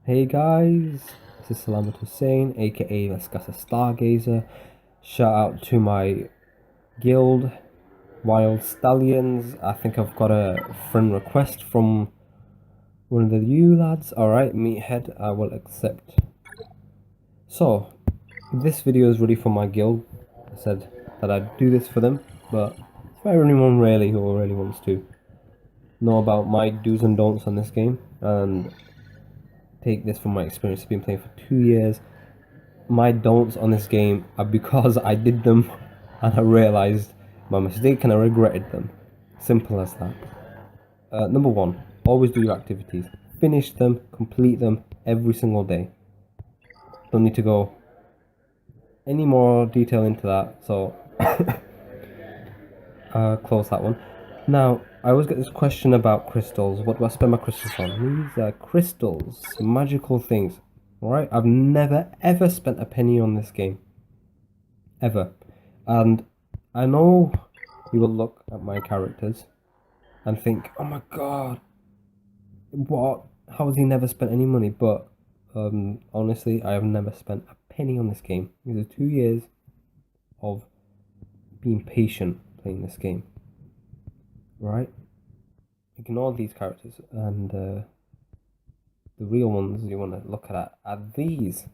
Hey guys, this is Salamat Hussein, aka the Stargazer. Shout out to my guild, Wyld Stallions. I think I've got a friend request from one of you lads. Alright, meathead, I will accept. So, this video is really for my guild. I said that I'd do this for them, but for anyone really who really wants to know about my do's and don'ts on this game and take this from my experience. I've been playing for 2 years. My don'ts on this game are because I did them and I realized my mistake and I regretted them. Simple as that. Number one, always do your activities. Finish them, complete them every single day. Don't need to go any more detail into that, so close that one. Now, I always get this question about crystals. What do I spend my crystals on? These are crystals, magical things. Alright, I've never ever spent a penny on this game. Ever. And I know you will look at my characters and think, oh my god, what? How has he never spent any money? But honestly, I have never spent a penny on this game. These are 2 years of being patient playing this game. Right? Ignore these characters and the real ones you want to look at are these.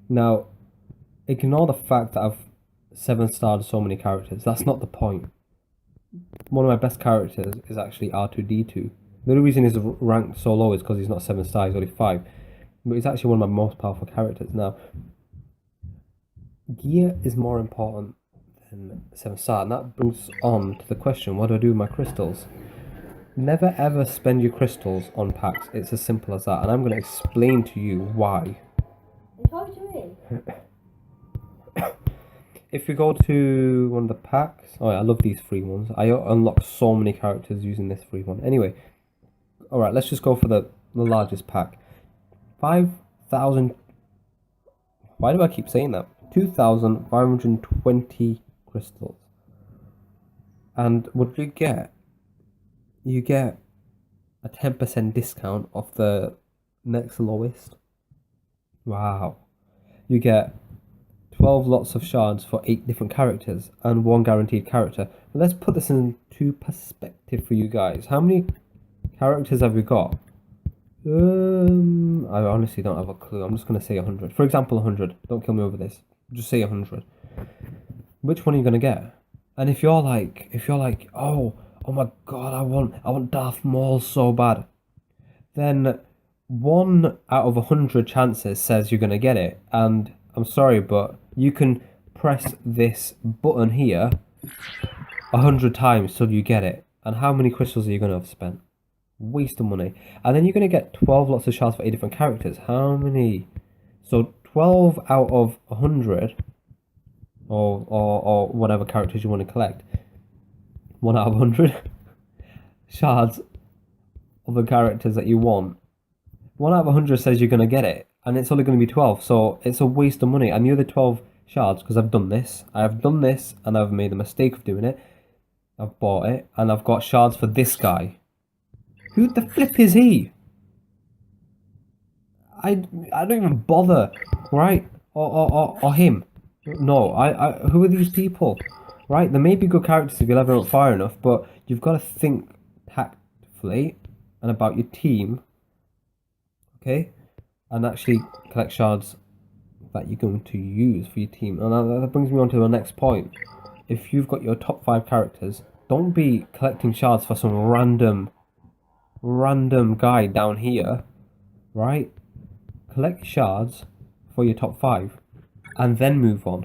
Now, ignore the fact that I've 7-starred so many characters. That's not the point. One of my best characters is actually R2-D2. The only reason he's ranked so low is because he's not 7-star, he's only 5. But he's actually one of my most powerful characters. Now, gear is more important than 7-star, and that brings on to the question, what do I do with my crystals? Never ever spend your crystals on packs. It's as simple as that, and I'm going to explain to you why. What are you doing? If we go to one of the packs, oh yeah, I love these free ones. I unlock so many characters using this free one. Anyway, alright, let's just go for the largest pack. 5,000, why do I keep saying that? 2,520 crystals. And what do you get? You get a 10% discount off the next lowest. Wow. You get 12 lots of shards for 8 different characters and 1 guaranteed character. But let's put this into perspective for you guys. How many characters have we got? I honestly don't have a clue. I'm just going to say 100. For example, 100. Don't kill me over this. Just say 100. Which one are you going to get? And if you're like, oh my god, I want Darth Maul so bad, then 1 out of 100 chances says you're going to get it. And I'm sorry, but you can press this button here 100 times till you get it. And how many crystals are you going to have spent? Waste of money. And then you're going to get 12 lots of shards for 8 different characters. How many? So 12 out of 100, or whatever characters you want to collect. 1 out of 100 shards of the characters that you want. 1 out of 100 says you're going to get it. And it's only going to be 12, so it's a waste of money. And the other 12 shards, because I've done this, and I've made the mistake of doing it. I've bought it, and I've got shards for this guy. Who the flip is he? I don't even bother, right? Or him. No, who are these people? Right, they may be good characters if you level up far enough, but you've got to think tactfully and about your team. Okay? And actually collect shards that you're going to use for your team. And that brings me on to the next point. If you've got your top 5 characters, don't be collecting shards for some random guy down here, right? Collect shards for your top 5 and then move on.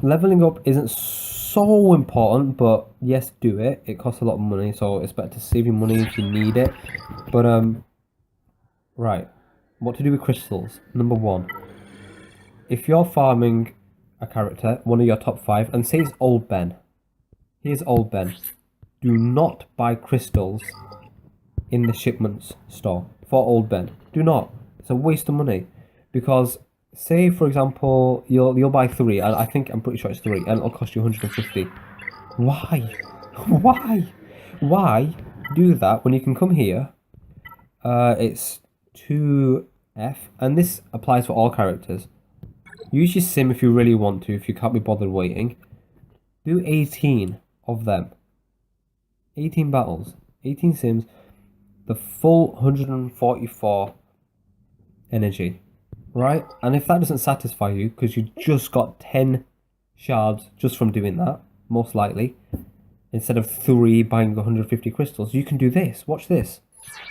Leveling up isn't so important, but yes, do it. It costs a lot of money, so it's better to save your money if you need it. But right, what to do with crystals? Number 1, if you're farming a character, one of your top 5, and say it's Old Ben. Here's Old Ben. Do not buy crystals in the shipments store for Old Ben. Do not. It's a waste of money. Because say for example you'll buy 3, and I'm pretty sure it's 3, and it'll cost you 150. Why? Why do that when you can come here? It's 2F, and this applies for all characters. Use your sim if you really want to, if you can't be bothered waiting. Do 18 of them. 18 battles, 18 sims, the full 144 energy, right? And if that doesn't satisfy you, because you just got 10 shards just from doing that, most likely, instead of 3 buying 150 crystals, you can do this. Watch this.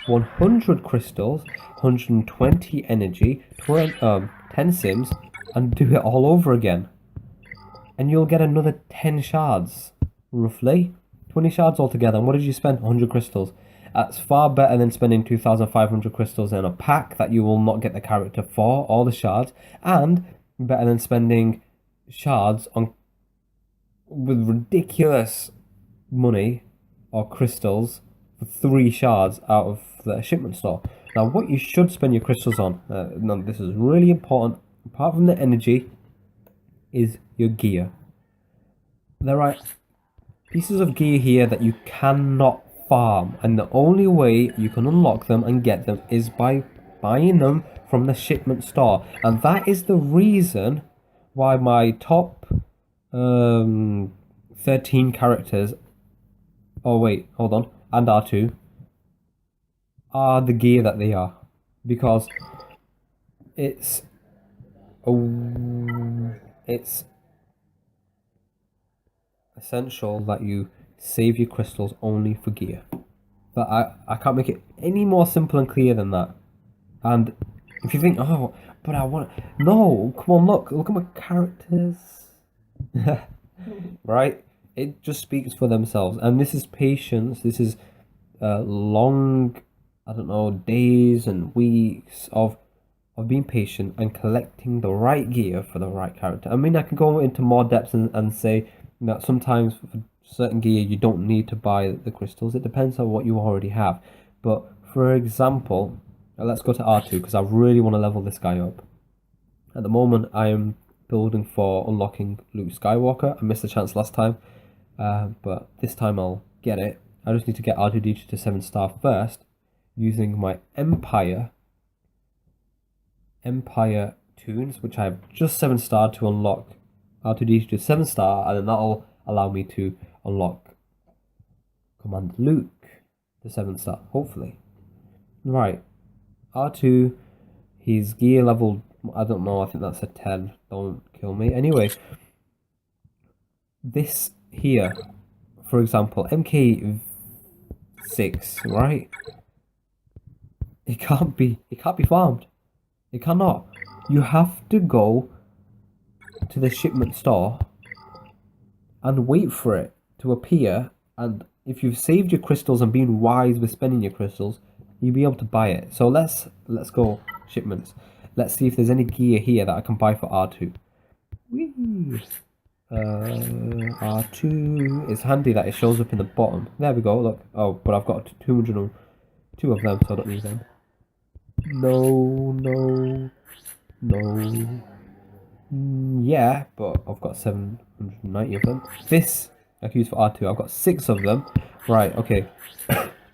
100 crystals, 120 energy, 10 sims, and do it all over again. And you'll get another 10 shards, roughly. 20 shards altogether. And what did you spend? 100 crystals. That's far better than spending 2,500 crystals in a pack that you will not get the character for, all the shards, and better than spending shards on with ridiculous money or crystals for 3 shards out of the shipment store. Now, what you should spend your crystals on, now this is really important, apart from the energy, is your gear. There are pieces of gear here that you cannot farm, and the only way you can unlock them and get them is by buying them from the shipment store. And that is the reason why my top 13 characters, oh wait, hold on, and R2 are the gear that they are, because it's essential that you save your crystals only for gear. But I can't make it any more simple and clear than that. And if you think, oh, but I want... No, come on, look at my characters. Right? It just speaks for themselves. And this is patience. This is long, I don't know, days and weeks of being patient and collecting the right gear for the right character. I mean, I can go into more depth and say that sometimes for certain gear you don't need to buy the crystals. It depends on what you already have. But for example, let's go to R2 because I really want to level this guy up. At the moment, I am building for unlocking Luke Skywalker. I missed the chance last time, but this time I'll get it. I just need to get R2-D2 to 7-star first using my Empire tunes, which I have just 7-star to unlock R2-D2 to 7-star, and then that'll allow me to unlock Commander Luke to 7-star, hopefully. Right, R2, his gear level, I don't know, I think that's a 10, don't kill me. Anyway, this here, for example, MK6, right? It can't be farmed. It cannot. You have to go to the shipment store and wait for it to appear, and if you've saved your crystals and been wise with spending your crystals, you'll be able to buy it. So let's go shipments. Let's see if there's any gear here that I can buy for R2. Whee! R2, it's handy that it shows up in the bottom. There we go, look. Oh, but I've got 202 of them, so I don't need them. No. Yeah, but I've got 790 of them. This I can use for R2. I've got 6 of them. Right, okay.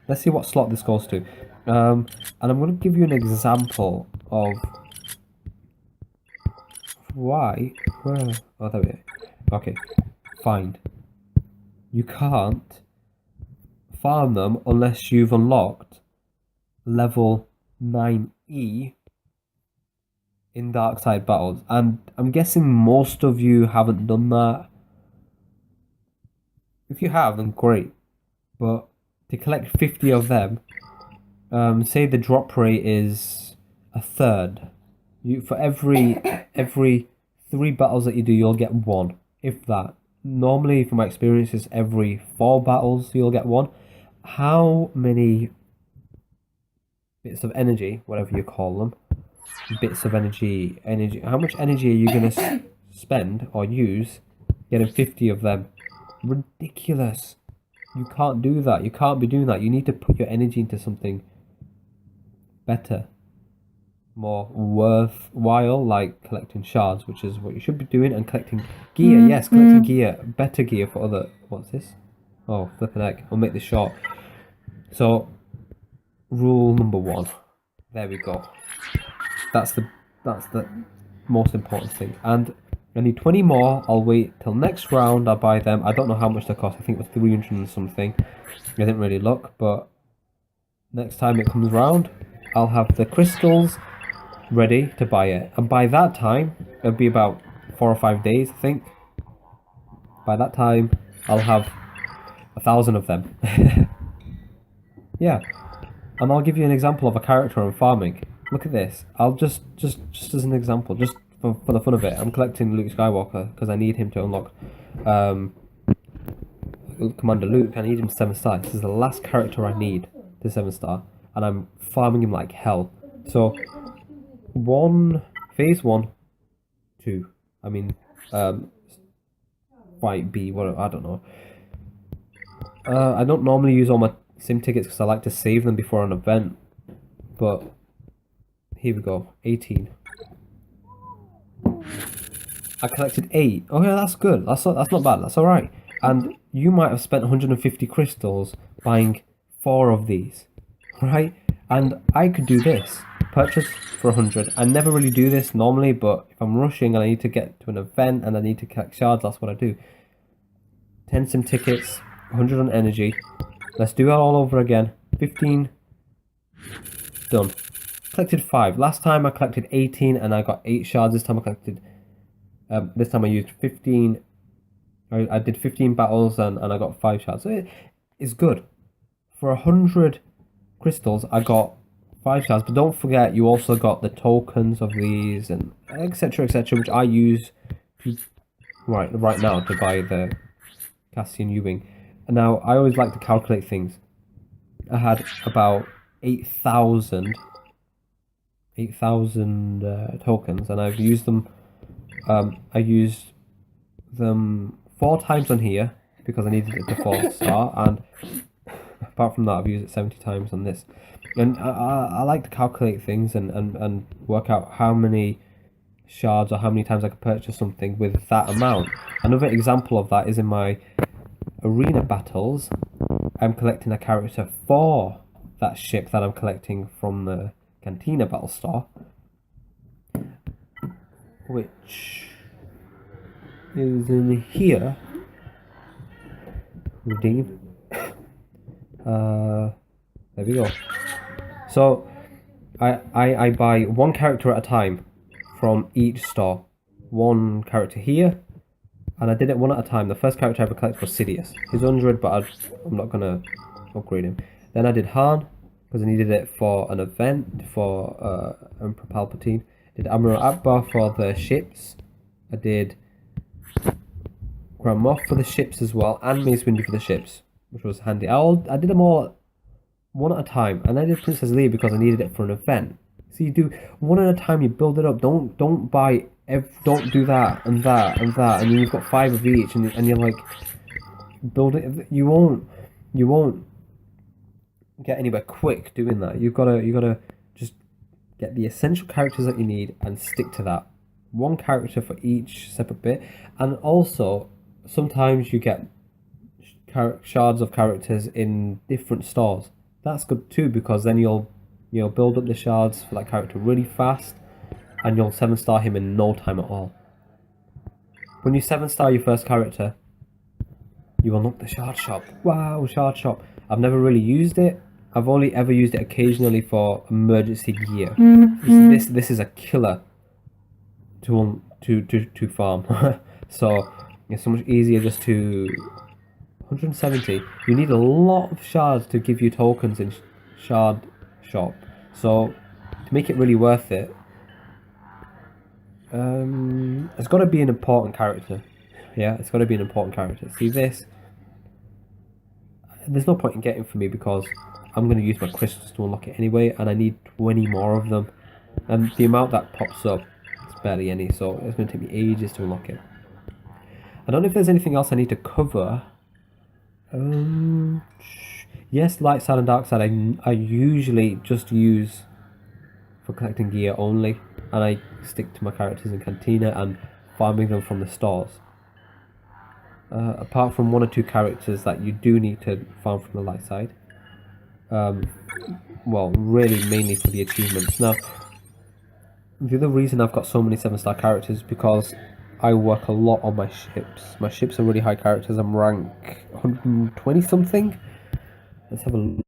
Let's see what slot this goes to. And I'm going to give you an example of why. Where? Oh, there we go. Okay, find. You can't farm them unless you've unlocked level 9E in Dark Side battles, and I'm guessing most of you haven't done that. If you have, then great, but to collect 50 of them, say the drop rate is a third. For every 3 battles that you do, you'll get 1, if that. Normally, from my experiences, every 4 battles you'll get 1. How many bits of energy, whatever you call them, bits of energy, how much energy are you going to spend or use getting 50 of them? Ridiculous. You can't do that. You can't be doing that. You need to put your energy into something better, more worthwhile, like collecting shards, which is what you should be doing, and collecting gear. Yes, collecting gear, better gear for other... What's this? Oh, flipping heck. I'll make this short. So, rule number 1. There we go. That's the most important thing. And I need 20 more. I'll wait till next round. I'll buy them. I don't know how much they cost. I think it was 300 and something. I didn't really look, but next time it comes round, I'll have the crystals ready to buy it. And by that time, it'll be about 4 or 5 days, I think. By that time, I'll have 1,000 of them. Yeah. And I'll give you an example of a character I'm farming. Look at this. I'll just as an example, just for the fun of it, I'm collecting Luke Skywalker because I need him to unlock Commander Luke. I need him 7-star. This is the last character I need to 7-star, and I'm farming him like hell. So, phase 1, 2. I mean, fight B. What I don't know. I don't normally use all my sim tickets because I like to save them before an event, but here we go. 18. I collected 8. Oh yeah, that's good. That's not bad. That's all right. And you might have spent 150 crystals buying 4 of these, right? And I could do this. Purchase for 100. I never really do this normally, but if I'm rushing and I need to get to an event and I need to collect shards, that's what I do. 10 sim tickets, 100 on energy. Let's do that all over again. 15. Done. Collected 5. Last time I collected 18 and I got 8 shards. This time I collected... this time I used 15... I did 15 battles and I got 5 shards. So it's good. For 100 crystals, I got 5 shards. But don't forget, you also got the tokens of these and etc, which I use right now to buy the Cassian U-Wing. And now, I always like to calculate things. I had about 8,000 tokens, and I've used them. I used them 4 times on here because I needed it to 4-star, and apart from that, I've used it 70 times on this. And I like to calculate things and work out how many shards or how many times I could purchase something with that amount. Another example of that is in my arena battles. I'm collecting a character for that ship that I'm collecting from the Cantina battle store, which is in here. Redeem. There we go. So I buy 1 character at a time from each store. 1 character here, and I did it 1 at a time. The first character I ever collected was Sidious. He's 100, but I'm not gonna upgrade him. Then I did Han because I needed it for an event for Emperor Palpatine. I did Admiral Akbar for the ships. I did Grand Moff for the ships as well, and Mace Windu for the ships, which was handy. I did them all 1 at a time, and I did Princess Leia because I needed it for an event. So you do 1 at a time. You build it up. Don't buy. Don't do that and that and that, and then you've got 5 of each, and you're like building. You won't get anywhere quick doing that. You gotta just get the essential characters that you need and stick to that. 1 character for each separate bit, and also sometimes you get shards of characters in different stores. That's good too, because then you'll build up the shards for that character really fast, and you'll 7-star him in no time at all. When you 7-star your first character, you unlock the shard shop. Wow, shard shop. I've never really used it. I've only ever used it occasionally for emergency gear. This is a killer to farm. So it's so much easier just to 170. You need a lot of shards to give you tokens in shard shop. So to make it really worth it, it's got to be an important character. Yeah, it's got to be an important character. See this? There's no point in getting for me because I'm going to use my crystals to unlock it anyway, and I need 20 more of them. And the amount that pops up is barely any, so it's going to take me ages to unlock it. I don't know if there's anything else I need to cover. Yes, light side and dark side I usually just use for collecting gear only, and I stick to my characters in Cantina and farming them from the stores. Apart from 1 or 2 characters that you do need to farm from the light side. 1 well, really mainly for the achievements. Now, the other reason I've got so many 7-star characters is because I work a lot on my ships. My ships are really high characters. I'm rank 120 something. Let's have a look.